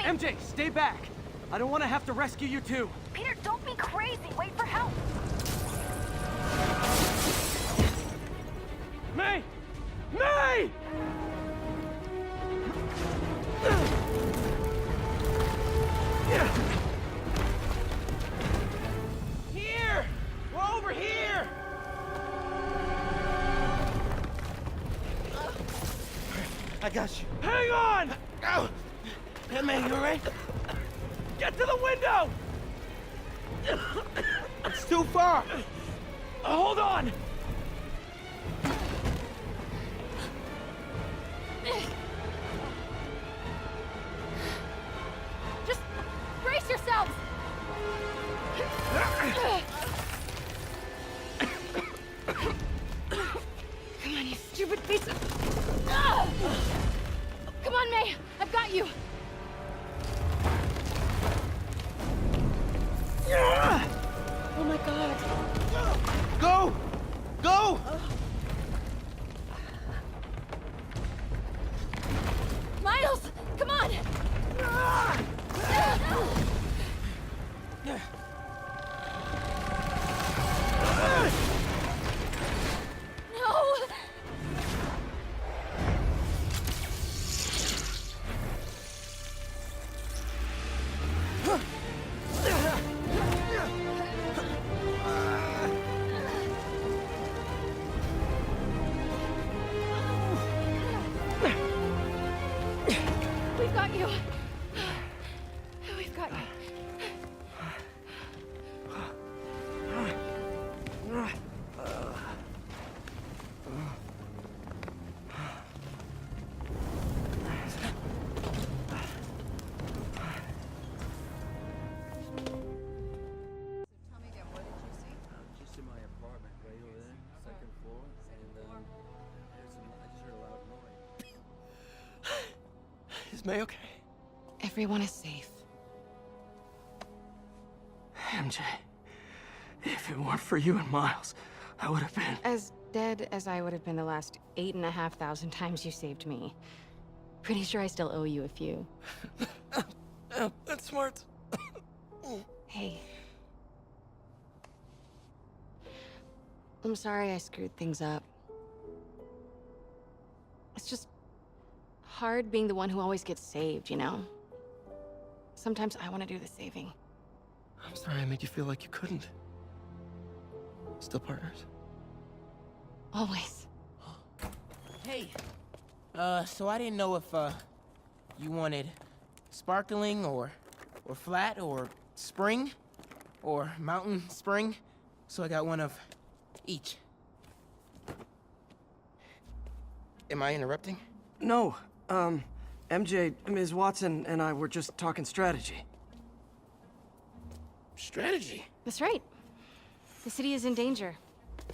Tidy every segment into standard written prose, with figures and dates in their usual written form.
MJ, stay back. I don't want to have to rescue you too. Peter, don't be crazy. Wait for help. May! May! Here! We're over here! I got you. Hang on! Go! Hey, man, you alright? Get to the window! It's too far! Hold on! Just brace yourselves. Come on, you stupid piece of... Come on, May. I've got you. Oh my God. Go! Go! Miles, come on. No. We've got you. We've got you. Just in my apartment right over there, second floor, and I just heard a loud noise. Is May okay? Everyone is safe. MJ, if it weren't for you and Miles, I would have been... As dead as I would have been the last 8,500 times you saved me. Pretty sure I still owe you a few. That's smart. Hey. I'm sorry I screwed things up. It's just hard being the one who always gets saved, you know? Sometimes I want to do the saving. I'm sorry I made you feel like you couldn't. Still partners? Always. Hey, so I didn't know if, you wanted sparkling or flat or spring or mountain spring, so I got one of each. Am I interrupting? No, MJ, Ms. Watson, and I were just talking strategy. Strategy? That's right. The city is in danger.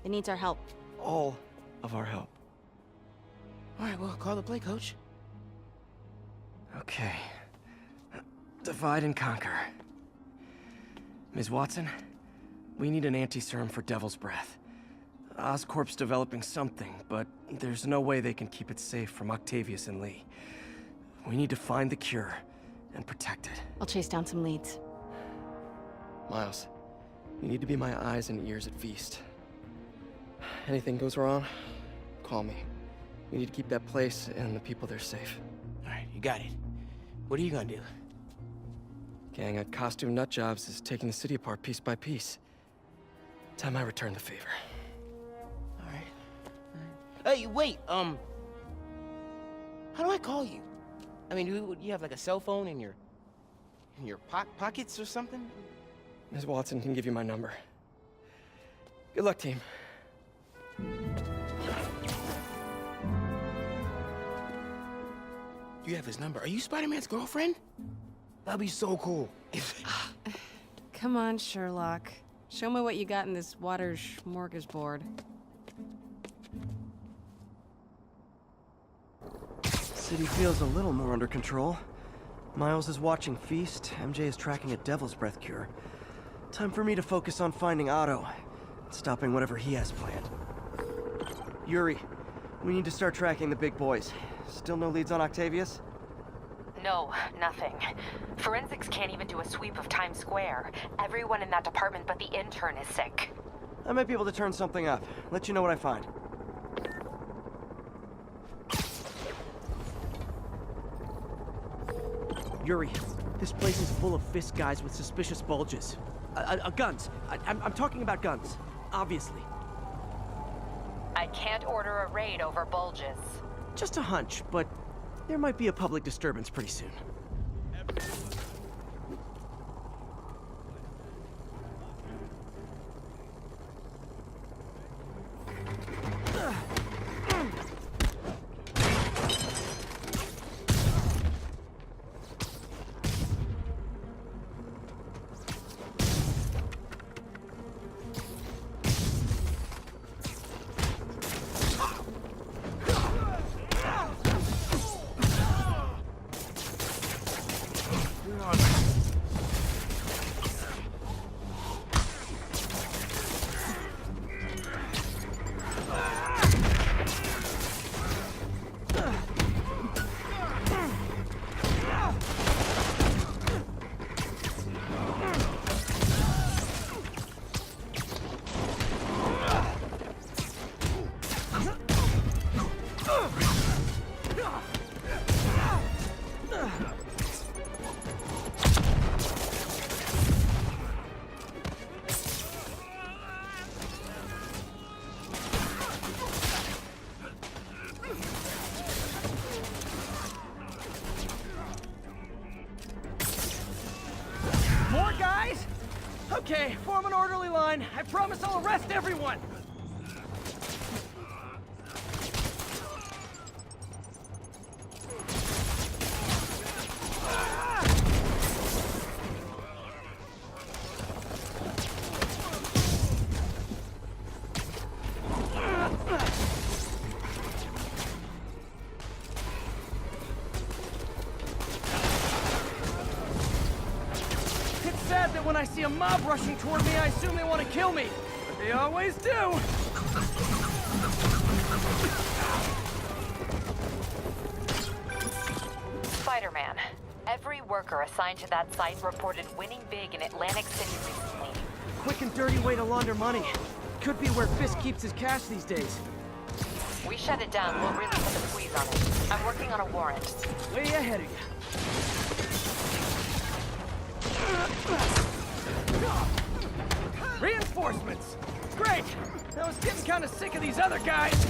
It needs our help. All of our help. All right, well, call the play, coach. Okay. Divide and conquer. Ms. Watson, we need an anti-serum for Devil's Breath. Oscorp's developing something, but there's no way they can keep it safe from Octavius and Lee. We need to find the cure and protect it. I'll chase down some leads. Miles, you need to be my eyes and ears at Feast. Anything goes wrong, call me. We need to keep that place and the people there safe. All right, you got it. What are you gonna do? Gang at Costume Nut Jobs is taking the city apart piece by piece. Time I return the favor. All right. Hey, wait, how do I call you? I mean, do you have like a cell phone in your pockets or something? Ms. Watson can give you my number. Good luck, team. You have his number. Are you Spider-Man's girlfriend? That'd be so cool. Come on, Sherlock. Show me what you got in this water smorgasbord. City feels a little more under control. Miles is watching Feast, MJ is tracking a Devil's Breath cure. Time for me to focus on finding Otto, and stopping whatever he has planned. Yuri, we need to start tracking the big boys. Still no leads on Octavius? No, nothing. Forensics can't even do a sweep of Times Square. Everyone in that department but the intern is sick. I might be able to turn something up. Let you know what I find. Yuri, this place is full of Fisk guys with suspicious bulges. Guns. I'm talking about guns, obviously. I can't order a raid over bulges. Just a hunch, but there might be a public disturbance pretty soon. More guys? Okay, form an orderly line. I promise I'll arrest everyone. It's sad that when I see a mob rushing toward me, I assume they want to kill me. But they always do. Spider-Man. Every worker assigned to that site reported winning big in Atlantic City recently. Quick and dirty way to launder money. Could be where Fisk keeps his cash these days. We shut it down, we'll really put the squeeze on it. I'm working on a warrant. Way ahead of you. Reinforcements! Great! I was getting kind of sick of these other guys.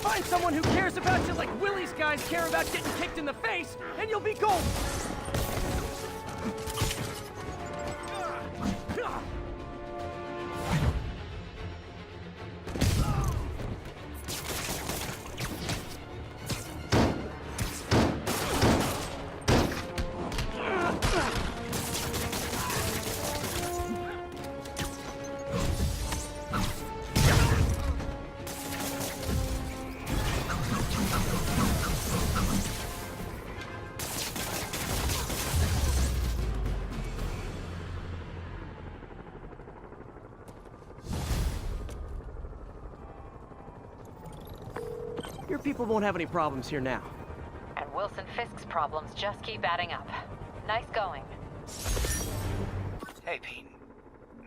Find someone who cares about you like Willie's guys care about getting kicked in the face, and you'll be golden! Your people won't have any problems here now. And Wilson Fisk's problems just keep adding up. Nice going. Hey, Pete.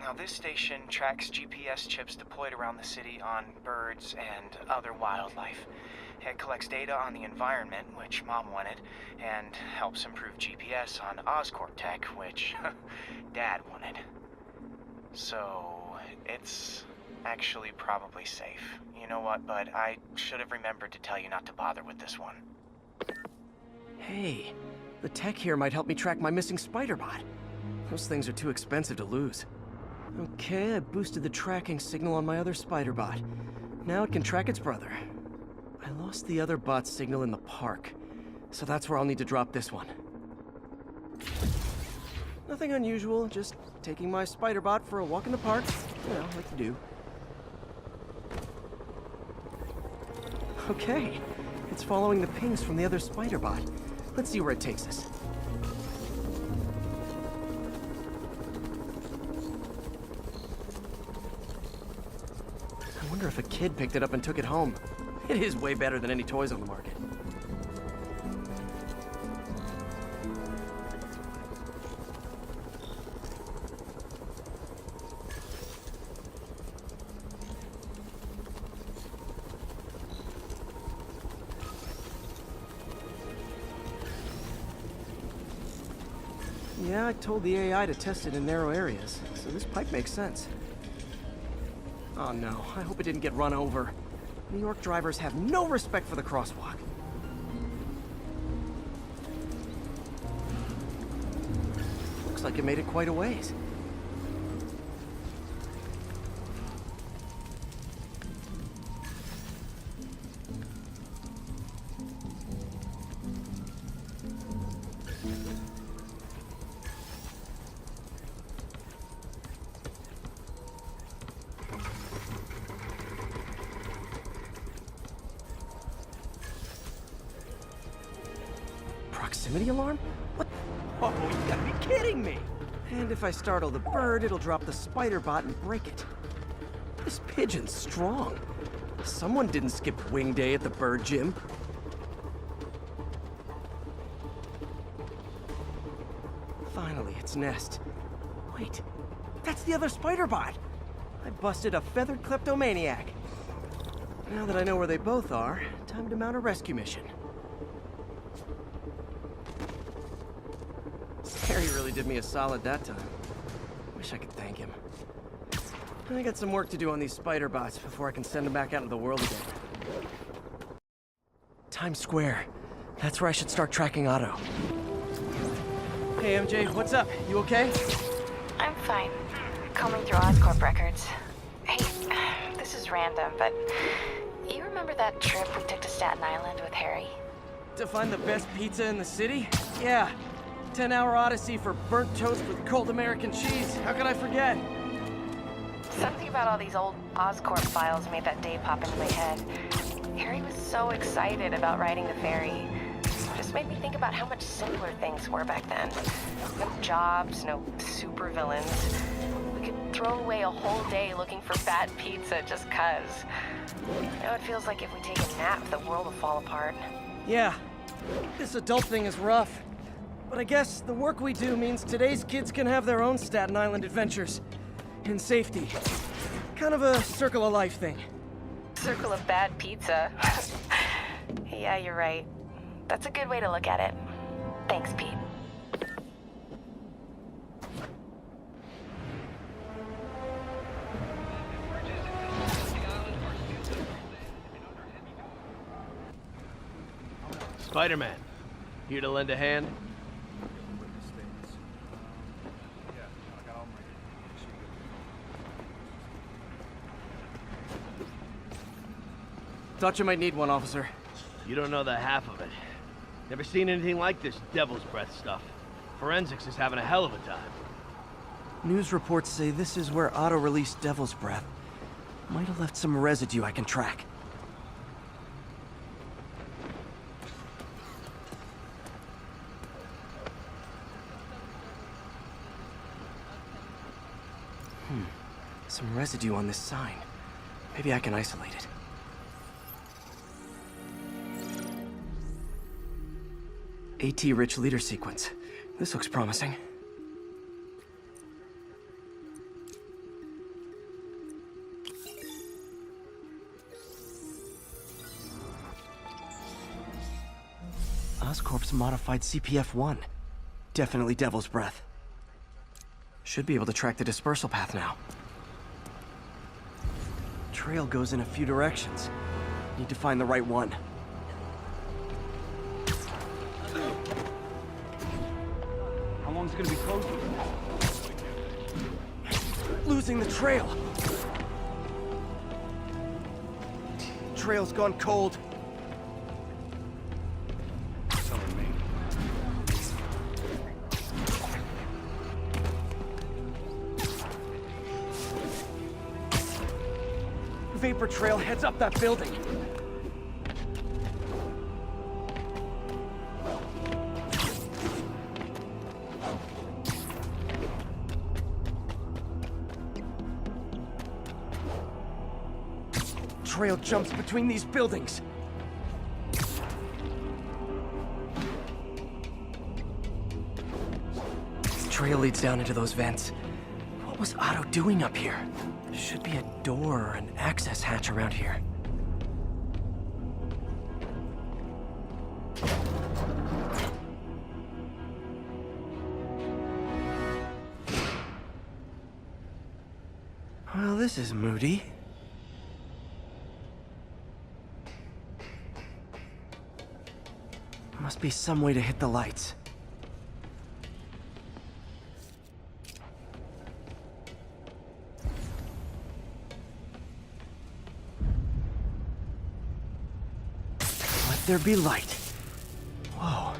Now, this station tracks GPS chips deployed around the city on birds and other wildlife. It collects data on the environment, which Mom wanted, and helps improve GPS on Oscorp tech, which Dad wanted. So, it's actually probably safe. You know what, bud? I should have remembered to tell you not to bother with this one. Hey, the tech here might help me track my missing spider bot. Those things are too expensive to lose. Okay, I boosted the tracking signal on my other spider bot. Now it can track its brother. I lost the other bot's signal in the park, so that's where I'll need to drop this one. Nothing unusual, just taking my spider bot for a walk in the park. You know, like you do. Okay, it's following the pings from the other spider bot. Let's see where it takes us. I wonder if a kid picked it up and took it home. It is way better than any toys on the market. Yeah, I told the AI to test it in narrow areas, so this pipe makes sense. Oh no, I hope it didn't get run over. New York drivers have no respect for the crosswalk. Looks like it made it quite a ways. Proximity alarm? What? Oh, you gotta be kidding me! And if I startle the bird, it'll drop the spider bot and break it. This pigeon's strong. Someone didn't skip wing day at the bird gym. Finally, its nest. Wait, that's the other spider bot! I busted a feathered kleptomaniac. Now that I know where they both are, time to mount a rescue mission. Harry really did me a solid that time. Wish I could thank him. I got some work to do on these spider bots before I can send them back out into the world again. Times Square. That's where I should start tracking Otto. Hey, MJ, what's up? You okay? I'm fine. Combing through Oscorp records. Hey, this is random, but you remember that trip we took to Staten Island with Harry? To find the best pizza in the city? Yeah. 10-hour odyssey for burnt toast with cold American cheese. How could I forget? Something about all these old Oscorp files made that day pop into my head. Harry was so excited about riding the ferry. It just made me think about how much simpler things were back then. No jobs, no supervillains. We could throw away a whole day looking for bad pizza just 'cause. Now it feels like if we take a nap, the world will fall apart. Yeah. This adult thing is rough. But I guess the work we do means today's kids can have their own Staten Island adventures. In safety. Kind of a circle of life thing. Circle of bad pizza. Yeah, you're right. That's a good way to look at it. Thanks, Pete. Spider-Man, here to lend a hand? Thought you might need one, officer. You don't know the half of it. Never seen anything like this Devil's Breath stuff. Forensics is having a hell of a time. News reports say this is where Otto released Devil's Breath. Might have left some residue I can track. Some residue on this sign. Maybe I can isolate it. AT-rich leader sequence. This looks promising. Oscorp's modified CPF-1. Definitely Devil's Breath. Should be able to track the dispersal path now. Trail goes in a few directions. Need to find the right one. How long's it gonna be closed? losing the trail. Trail's gone cold. Vapor trail heads up that building. Trail jumps between these buildings. Trail leads down into those vents. What was Otto doing up here? There should be a door or an access hatch around here. Well, this is moody. Must be some way to hit the lights. Let there be light. Whoa.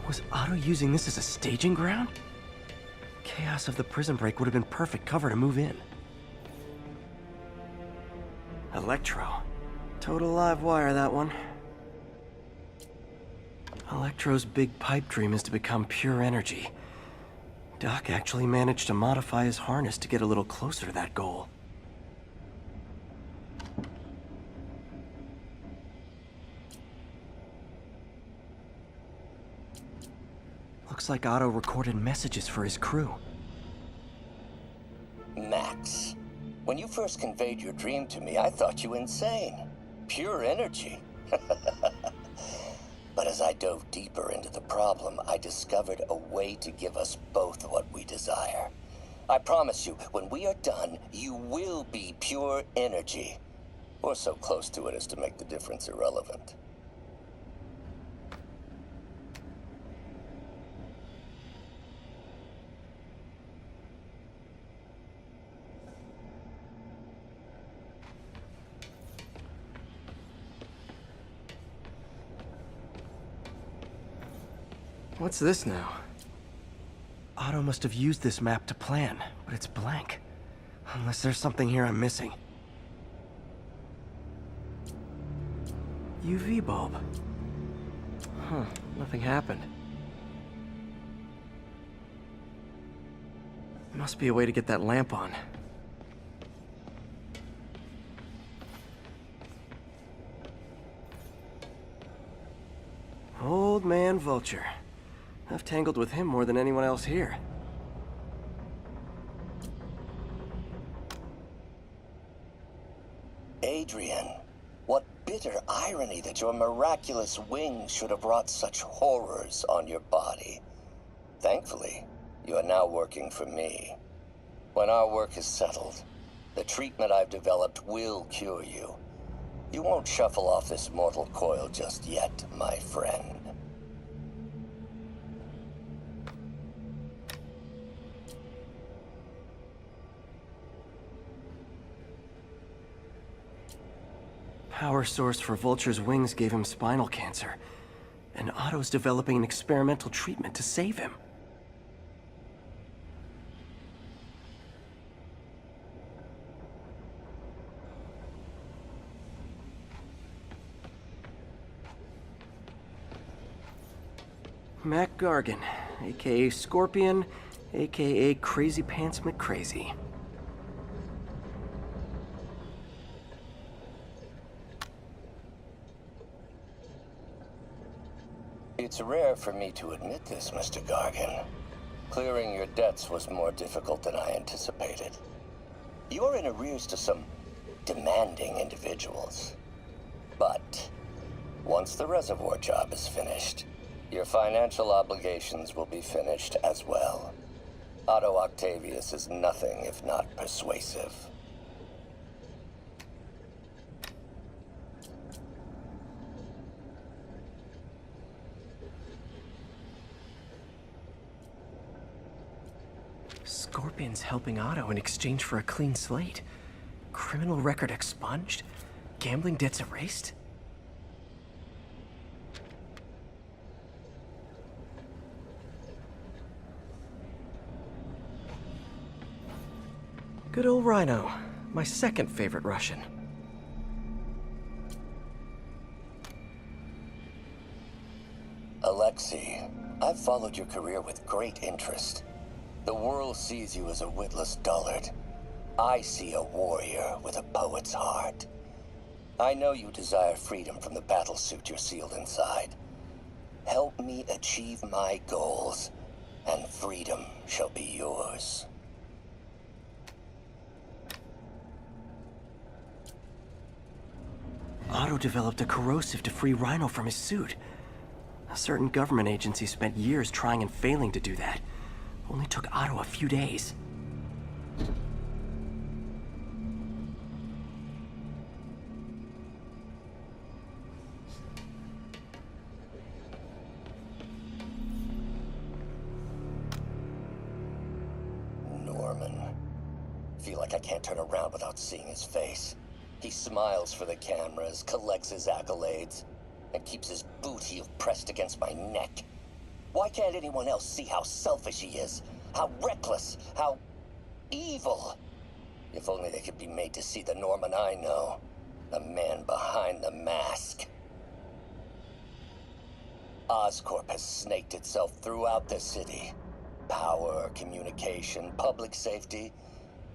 Was Otto using this as a staging ground? Chaos of the prison break would have been perfect cover to move in. Electro. Total live wire, that one. Electro's big pipe dream is to become pure energy. Doc actually managed to modify his harness to get a little closer to that goal. Looks like Otto recorded messages for his crew. Max, when you first conveyed your dream to me, I thought you insane. Pure energy. But as I dove deeper into the problem, I discovered a way to give us both what we desire. I promise you, when we are done, you will be pure energy. Or so close to it as to make the difference irrelevant. What's this now? Otto must have used this map to plan, but it's blank. Unless there's something here I'm missing. UV bulb. Huh, nothing happened. Must be a way to get that lamp on. Old man Vulture. I've tangled with him more than anyone else here. Adrian, what bitter irony that your miraculous wings should have wrought such horrors on your body. Thankfully, you are now working for me. When our work is settled, the treatment I've developed will cure you. You won't shuffle off this mortal coil just yet, my friend. Power source for Vulture's wings gave him spinal cancer, and Otto's developing an experimental treatment to save him. Mac Gargan, aka Scorpion, aka Crazy Pants McCrazy. It's rare for me to admit this, Mr. Gargan. Clearing your debts was more difficult than I anticipated. You're in arrears to some demanding individuals. But once the reservoir job is finished, your financial obligations will be finished as well. Otto Octavius is nothing if not persuasive. Scorpion's helping Otto in exchange for a clean slate. Criminal record expunged? Gambling debts erased? Good old Rhino. My second favorite Russian. Alexei, I've followed your career with great interest. The world sees you as a witless dullard. I see a warrior with a poet's heart. I know you desire freedom from the battlesuit you're sealed inside. Help me achieve my goals, and freedom shall be yours. Otto developed a corrosive to free Rhino from his suit. A certain government agency spent years trying and failing to do that. Only took Otto a few days. Norman. Feel like I can't turn around without seeing his face. He smiles for the cameras, collects his accolades, and keeps his boot heel pressed against my neck. Why can't anyone else see how selfish he is? How reckless, how evil? If only they could be made to see the Norman I know. The man behind the mask. Oscorp has snaked itself throughout the city. Power, communication, public safety.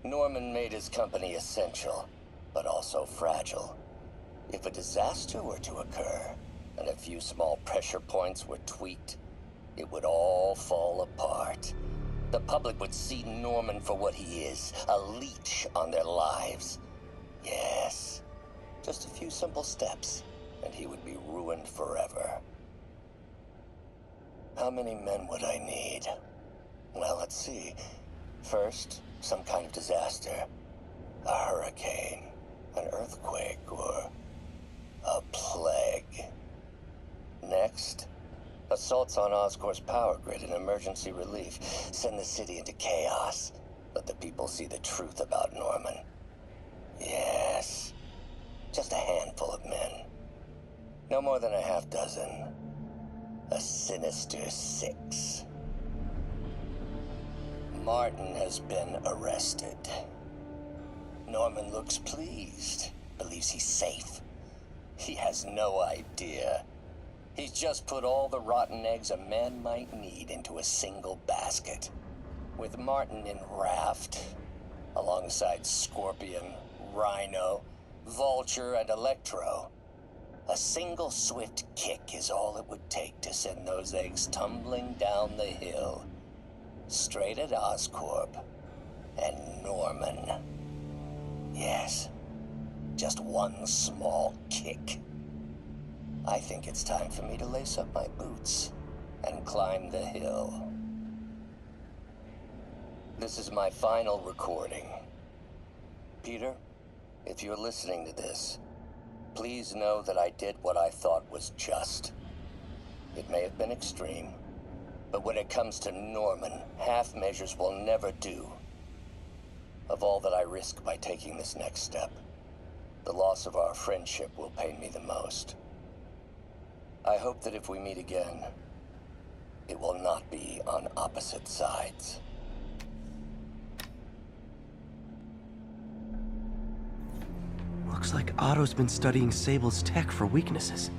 Norman made his company essential, but also fragile. If a disaster were to occur, and a few small pressure points were tweaked, it would all fall apart. The public would see Norman for what he is, a leech on their lives. Yes, just a few simple steps, and he would be ruined forever. How many men would I need? Well, let's see. First, some kind of disaster. A hurricane, an earthquake, or a plague. Next, assaults on Oscorp's power grid and emergency relief. Send the city into chaos. Let the people see the truth about Norman. Yes, just a handful of men. No more than a half dozen. A sinister 6. Martin has been arrested. Norman looks pleased, believes he's safe. He has no idea. He's just put all the rotten eggs a man might need into a single basket. With Martin in raft, alongside Scorpion, Rhino, Vulture, and Electro, a single swift kick is all it would take to send those eggs tumbling down the hill. Straight at Oscorp and Norman. Yes, just one small kick. I think it's time for me to lace up my boots and climb the hill. This is my final recording. Peter, if you're listening to this, please know that I did what I thought was just. It may have been extreme, but when it comes to Norman, half measures will never do. Of all that I risk by taking this next step, the loss of our friendship will pain me the most. I hope that if we meet again, it will not be on opposite sides. Looks like Otto's been studying Sable's tech for weaknesses.